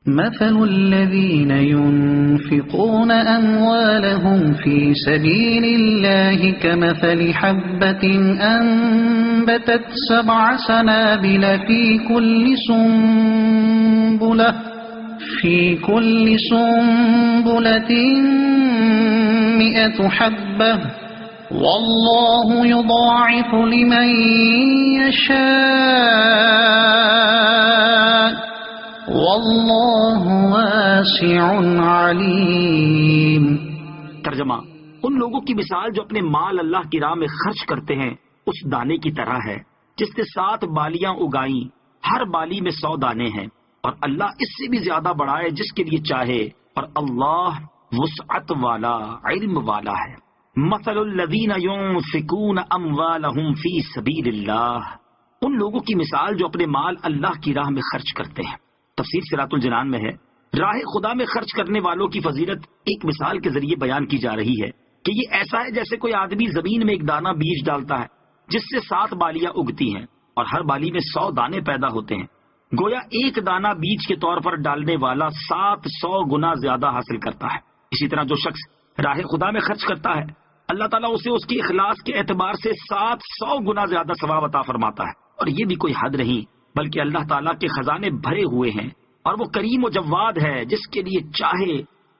مثل الذين ينفقون أموالهم في سبيل الله كمثل حبة أنبتت 7 سنابل في كل سنبلة 100 حبة والله يضاعف لمن يشاء واللہ واسع علیم۔ ترجمہ: ان لوگوں کی مثال جو اپنے مال اللہ کی راہ میں خرچ کرتے ہیں اس دانے کی طرح ہے جس نے 7 بالیاں اگائیں، ہر بالی میں 100 دانے ہیں، اور اللہ اس سے بھی زیادہ بڑھائے جس کے لیے چاہے، اور اللہ وسعت والا، علم والا ہے۔ مثل الذین ينفقون اموالهم فی سبیل اللہ، ان لوگوں کی مثال جو اپنے مال اللہ کی راہ میں خرچ کرتے ہیں۔ تفسیر صراط الجنان میں ہے، راہ خدا میں خرچ کرنے والوں کی فضیلت ایک مثال کے ذریعے بیان کی جا رہی ہے کہ یہ ایسا ہے جیسے کوئی آدمی زمین میں ایک دانہ بیج ڈالتا ہے جس سے 7 بالیاں اگتی ہیں اور ہر بالی میں 100 دانے پیدا ہوتے ہیں۔ گویا ایک دانہ بیج کے طور پر ڈالنے والا 700 گنا زیادہ حاصل کرتا ہے۔ اسی طرح جو شخص راہ خدا میں خرچ کرتا ہے اللہ تعالیٰ اسے اس کی اخلاص کے اعتبار سے 700 گنا زیادہ ثواب عطا فرماتا ہے، اور یہ بھی کوئی حد نہیں بلکہ اللہ تعالیٰ کے خزانے بھرے ہوئے ہیں، اور وہ کریم و جواد ہے، جس کے لیے چاہے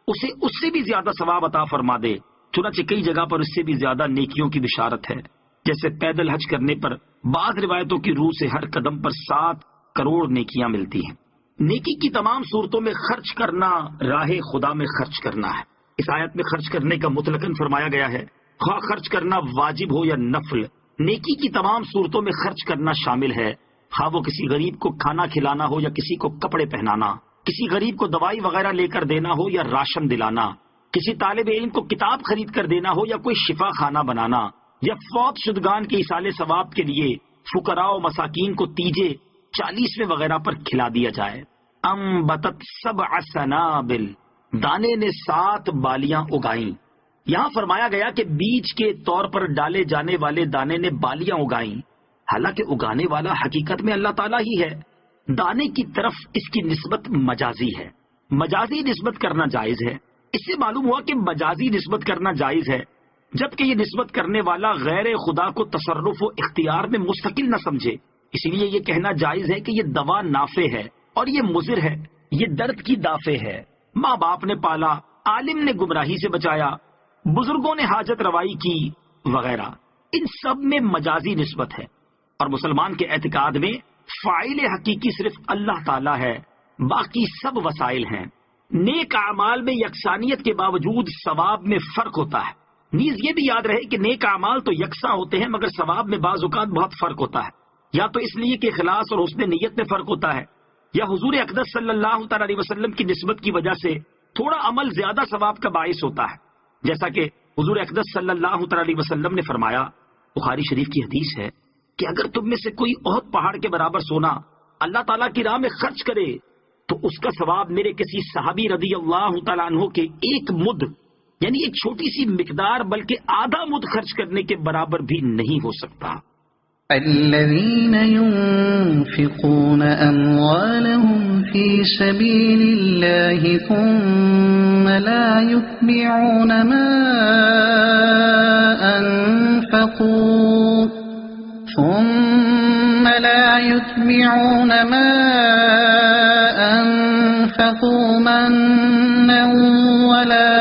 اسے اس سے بھی زیادہ ثواب عطا فرما دے۔ چنانچہ کئی جگہ پر اس سے بھی زیادہ نیکیوں کی بشارت ہے، جیسے پیدل حج کرنے پر بعض روایتوں کی روح سے ہر قدم پر 7 کروڑ نیکیاں ملتی ہیں۔ نیکی کی تمام صورتوں میں خرچ کرنا راہ خدا میں خرچ کرنا ہے۔ اس آیت میں خرچ کرنے کا مطلقاً فرمایا گیا ہے، خواہ خرچ کرنا واجب ہو یا نفل، نیکی کی تمام صورتوں میں خرچ کرنا شامل ہے، خواہ وہ کسی غریب کو کھانا کھلانا ہو یا کسی کو کپڑے پہنانا، کسی غریب کو دوائی وغیرہ لے کر دینا ہو یا راشن دلانا، کسی طالب علم کو کتاب خرید کر دینا ہو یا کوئی شفا خانہ بنانا، یا فوت شدگان کے ایصال ثواب کے لیے فقراء و مساکین کو تیجے 40ویں وغیرہ پر کھلا دیا جائے۔ انبتت 7 سنابل، دانے نے 7 بالیاں اگائیں۔ یہاں فرمایا گیا کہ بیج کے طور پر ڈالے جانے والے دانے نے بالیاں اگائیں، حالانکہ اگانے والا حقیقت میں اللہ تعالیٰ ہی ہے۔ دانے کی طرف اس کی نسبت مجازی ہے، مجازی نسبت کرنا جائز ہے۔ اس سے معلوم ہوا کہ مجازی نسبت کرنا جائز ہے جبکہ یہ نسبت کرنے والا غیر خدا کو تصرف و اختیار میں مستقل نہ سمجھے۔ اسی لیے یہ کہنا جائز ہے کہ یہ دوا نافع ہے اور یہ مضر ہے، یہ درد کی دافع ہے۔ ماں باپ نے پالا، عالم نے گمراہی سے بچایا، بزرگوں نے حاجت روائی کی وغیرہ، ان سب میں مجازی نسبت ہے۔ اور مسلمان کے اعتقاد میں فاعل حقیقی صرف اللہ تعالیٰ ہے، باقی سب وسائل ہیں۔ نیک اعمال میں یکسانیت کے باوجود ثواب میں فرق ہوتا ہے۔ نیز یہ بھی یاد رہے کہ نیک اعمال تو یکساں ہوتے ہیں مگر ثواب میں بعض اوقات بہت فرق ہوتا ہے، یا تو اس لیے کہ اخلاص اور حسن نیت میں فرق ہوتا ہے، یا حضور اقدس صلی اللہ تعالی علیہ وسلم کی نسبت کی وجہ سے تھوڑا عمل زیادہ ثواب کا باعث ہوتا ہے، جیسا کہ حضور اقدس صلی اللہ تعالی علیہ وسلم نے فرمایا، بخاری شریف کی حدیث ہے کہ اگر تم میں سے کوئی احد پہاڑ کے برابر سونا اللہ تعالیٰ کی راہ میں خرچ کرے تو اس کا ثواب میرے کسی صحابی رضی اللہ تعالیٰ عنہ کے 1 مد یعنی ایک چھوٹی سی مقدار بلکہ آدھا مد خرچ کرنے کے برابر بھی نہیں ہو سکتا۔ الذين ينفقون أموالهم في سبيل الله ثم لا يتبعون ما أنفقوا منا ولا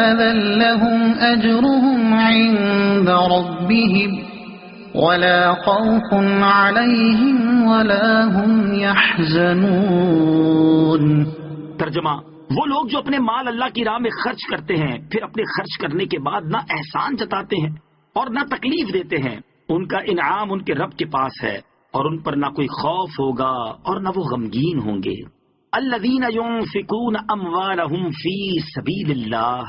أذى لهم أجرهم عند ربهم ولا خوف عليهم ولا هم يحزنون۔ ترجمہ: وہ لوگ جو اپنے مال اللہ کی راہ میں خرچ کرتے ہیں پھر اپنے خرچ کرنے کے بعد نہ احسان جتاتے ہیں اور نہ تکلیف دیتے ہیں، ان کا انعام ان کے رب کے پاس ہے اور ان پر نہ کوئی خوف ہوگا اور نہ وہ غمگین ہوں گے۔ الذین ينفقون اموالهم فی سبیل اللہ،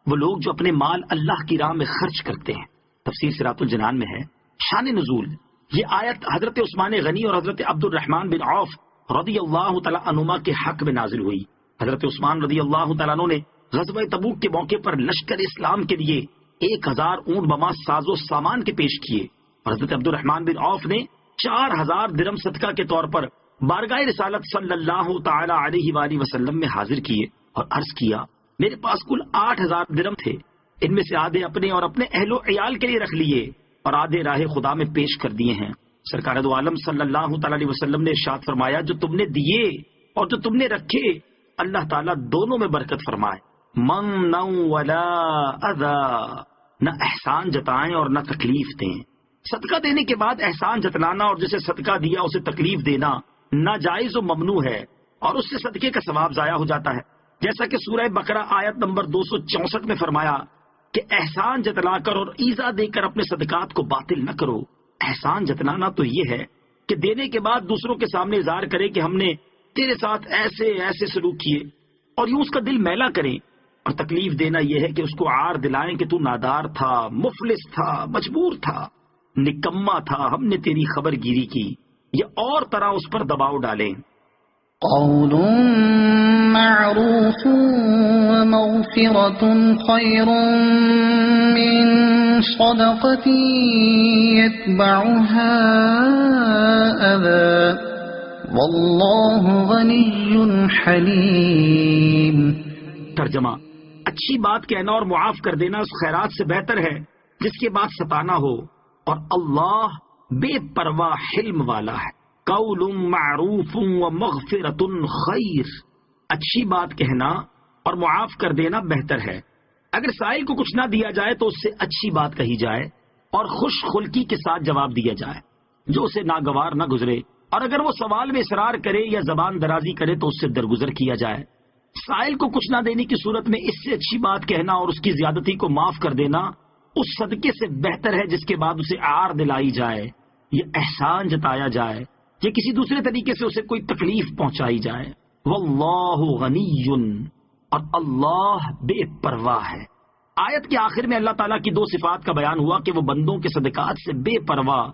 وہ لوگ جو اپنے مال اللہ کی راہ میں خرچ کرتے ہیں۔ تفسیر صراط الجنان میں ہے۔ شان نزول: یہ آیت حضرت عثمان غنی اور حضرت عبد الرحمن بن عوف رضی اللہ تعالیٰ عنہما کے حق میں نازل ہوئی۔ حضرت عثمان رضی اللہ تعالیٰ عنہ نے غزوہ تبوک کے موقع پر لشکر اسلام کے لیے 1000 اونٹ بما ساز و سامان کے پیش کیے، اور حضرت عبد الرحمن بن عوف نے 4000 درہم صدقہ کے طور پر بارگاہ رسالت صلی اللہ تعالی علیہ وآلہ وسلم میں حاضر کیے اور عرض کیا میرے پاس کل 8,000 درہم تھے، ان میں سے آدھے اپنے اور اپنے اہل و عیال کے لیے رکھ لیے اور آدھے راہ خدا میں پیش کر دیے ہیں۔ سرکار دو عالم صلی اللہ تعالی علیہ وسلم نے ارشاد فرمایا جو تم نے دیے اور جو تم نے رکھے اللہ تعالیٰ دونوں میں برکت فرمائے، من ولا اذا، نہ احسان جتائیں اور نہ تکلیف دیں۔ صدقہ دینے کے بعد احسان جتلانا اور جسے صدقہ دیا اسے تکلیف دینا ناجائز و ممنوع ہے اور اس سے صدقے کا ثواب ضائع ہو جاتا ہے، جیسا کہ سورہ بقرہ آیت نمبر 264 میں فرمایا کہ احسان جتلا کر اور ایذا دے کر اپنے صدقات کو باطل نہ کرو۔ احسان جتلانا تو یہ ہے کہ دینے کے بعد دوسروں کے سامنے اظہار کرے کہ ہم نے تیرے ساتھ ایسے ایسے سلوک کیے اور یوں اس کا دل میلا کرے، اور تکلیف دینا یہ ہے کہ اس کو عار دلائیں کہ تو نادار تھا، مفلس تھا، مجبور تھا، نکما تھا، ہم نے تیری خبر گیری کی، یا اور طرح اس پر دباؤ ڈالیں۔ قول معروف ومغفرة خير من صدقة يتبعها أذى والله غني حليم۔ ترجمہ، اچھی بات کہنا اور معاف کر دینا اس خیرات سے بہتر ہے جس کے بعد ستانا ہو، اور اللہ بے پرواہ حلم والا ہے۔ قول معروف و مغفرۃ خیر، اچھی بات کہنا اور معاف کر دینا بہتر ہے۔ اگر سائل کو کچھ نہ دیا جائے تو اس سے اچھی بات کہی جائے اور خوش خلقی کے ساتھ جواب دیا جائے جو اسے ناگوار نہ گزرے، اور اگر وہ سوال میں اصرار کرے یا زبان درازی کرے تو اس سے درگزر کیا جائے۔ سائل کو کچھ نہ دینے کی صورت میں اس سے اچھی بات کہنا اور اس کی زیادتی کو معاف کر دینا اس صدقے سے بہتر ہے جس کے بعد اسے عار دلائی جائے یا احسان جتایا جائے یا کسی دوسرے طریقے سے اسے کوئی تکلیف پہنچائی جائے۔ واللہ غنی، اور اللہ بے پرواہ ہے۔ آیت کے آخر میں اللہ تعالیٰ کی 2 صفات کا بیان ہوا کہ وہ بندوں کے صدقات سے بے پرواہ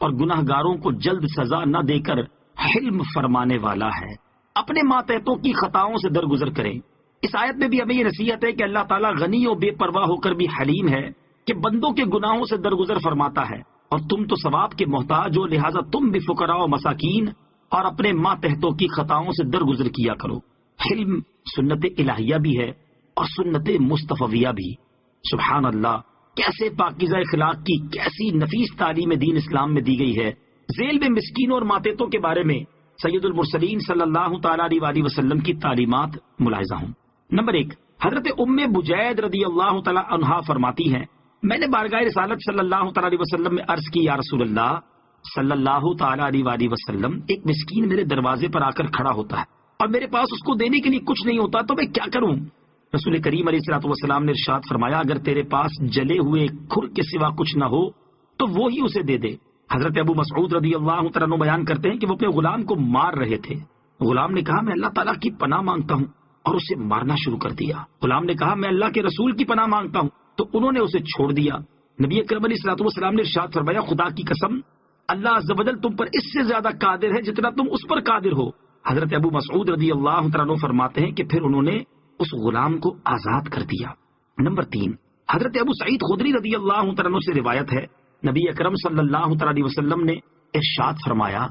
اور گناہ گاروں کو جلد سزا نہ دے کر حلم فرمانے والا ہے۔ اپنے ماتحتوں کی خطاؤں سے درگزر کریں۔ اس آیت میں بھی ہمیں یہ نصیحت ہے کہ اللہ تعالیٰ غنی و بے پرواہ ہو کر بھی حلیم ہے کہ بندوں کے گناہوں سے درگزر فرماتا ہے، اور تم تو ثواب کے محتاج ہو، لہٰذا تم بھی فقراء و مساکین اور اپنے ماتحتوں کی خطاؤں سے درگزر کیا کرو۔ حلم سنت الہیہ بھی ہے اور سنت مصطفیہ بھی۔ سبحان اللہ، کیسے پاکیزہ اخلاق کی کیسی نفیس تعلیم دین اسلام میں دی گئی ہے۔ ذیل میں مسکینوں اور ماتحتوں کے بارے میں سید المرسلین صلی اللہ تعالیٰ علیہ وسلم کی تعلیمات ملاحظہ ہوں۔ نمبر 1، حضرت ام بجید رضی اللہ تعالیٰ عنہا فرماتی ہیں میں نے بارگاہ رسالت صلی اللہ تعالیٰ علیہ وسلم میں عرض کی یا رسول اللہ صلی اللہ تعالیٰ علیہ وسلم، ایک مسکین میرے دروازے پر آ کر کھڑا ہوتا ہے اور میرے پاس اس کو دینے کے لیے کچھ نہیں ہوتا تو میں کیا کروں؟ رسول کریم علیہ الصلوۃ والسلام نے ارشاد فرمایا اگر تیرے پاس جلے ہوئے کھر کے سوا کچھ نہ ہو تو وہی اسے دے دے۔ حضرت ابو مسعود رضی اللہ تعالیٰ عنہ بیان کرتے ہیں کہ وہ اپنے غلام کو مار رہے تھے۔ غلام نے کہا میں اللہ تعالیٰ کی پناہ مانگتا ہوں، اور اسے مارنا شروع کر دیا۔ غلام نے کہا میں اللہ کے رسول کی پناہ مانگتا ہوں، تو انہوں نے اسے چھوڑ دیا۔ نبی اکرم علیہ الصلوۃ والسلام نے ارشاد فرمایا خدا کی قسم اللہ عز و جل تم پر اس سے زیادہ قادر ہے جتنا تم اس پر قادر ہو۔ حضرت ابو مسعود رضی اللہ تعالیٰ عنہ فرماتے ہیں کہ پھر انہوں نے اس غلام کو آزاد کر دیا۔ نمبر 3، حضرت ابو سعید خدری رضی اللہ تعالیٰ عنہ سے روایت ہے نبی اکرم صلی اللہ تعالیٰ علیہ وسلم نے ارشاد فرمایا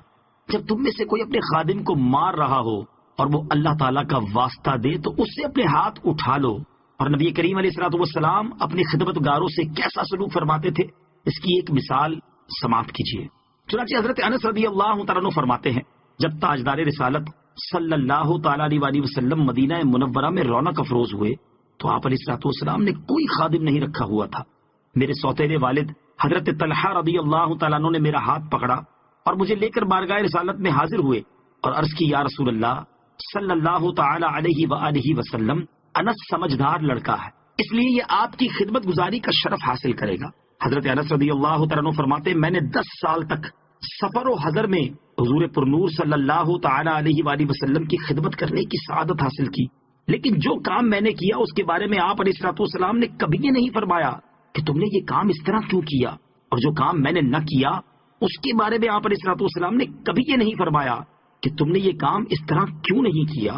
جب تم میں سے کوئی اپنے خادم کو مار رہا ہو اور وہ اللہ تعالیٰ کا واسطہ دے تو اس سے اپنے ہاتھ اٹھا لو۔ اور نبی کریم علیہ الصلوۃ والسلام اپنی خدمت گاروں سے کیسا سلوک فرماتے تھے اس کی ایک مثال سماعت کیجیے۔ چنانچہ حضرت انس رضی اللہ تعالیٰ عنہ فرماتے ہیں جب تاجدار رسالت صلی اللہ تعالیٰ علیہ وسلم مدینہ منورہ میں رونق افروز ہوئے تو آپ علیہ الصلوۃ والسلام نے کوئی خادم نہیں رکھا ہوا تھا۔ میرے سوتیلے والد حضرت طلحہ رضی اللہ تعالیٰ عنہ نے میرا ہاتھ پکڑا اور مجھے لے کر بارگاہ رسالت میں حاضر ہوئے اور عرض کی یا رسول اللہ صلی اللہ تعالیٰ علیہ وآلہ وسلم انس سمجھدار لڑکا ہے اس لیے یہ آپ کی خدمت گزاری کا شرف حاصل کرے گا۔ حضرت انس رضی اللہ تعالیٰ عنہ فرماتے میں نے 10 سال تک سفر و حضر میں حضور پرنور صلی اللہ تعالیٰ علیہ وآلہ وسلم کی خدمت کرنے کی سعادت حاصل کی، لیکن جو کام میں نے کیا اس کے بارے میں آپ علیہ الصلوۃ والسلام نے کبھی یہ نہیں فرمایا کہ تم نے یہ کام اس طرح کیوں کیا، اور جو کام میں نے نہ کیا اس کے بارے میں آپ علیہ الصلوۃ والسلام نے کبھی یہ نہیں فرمایا کہ تم نے یہ کام اس طرح کیوں نہیں کیا۔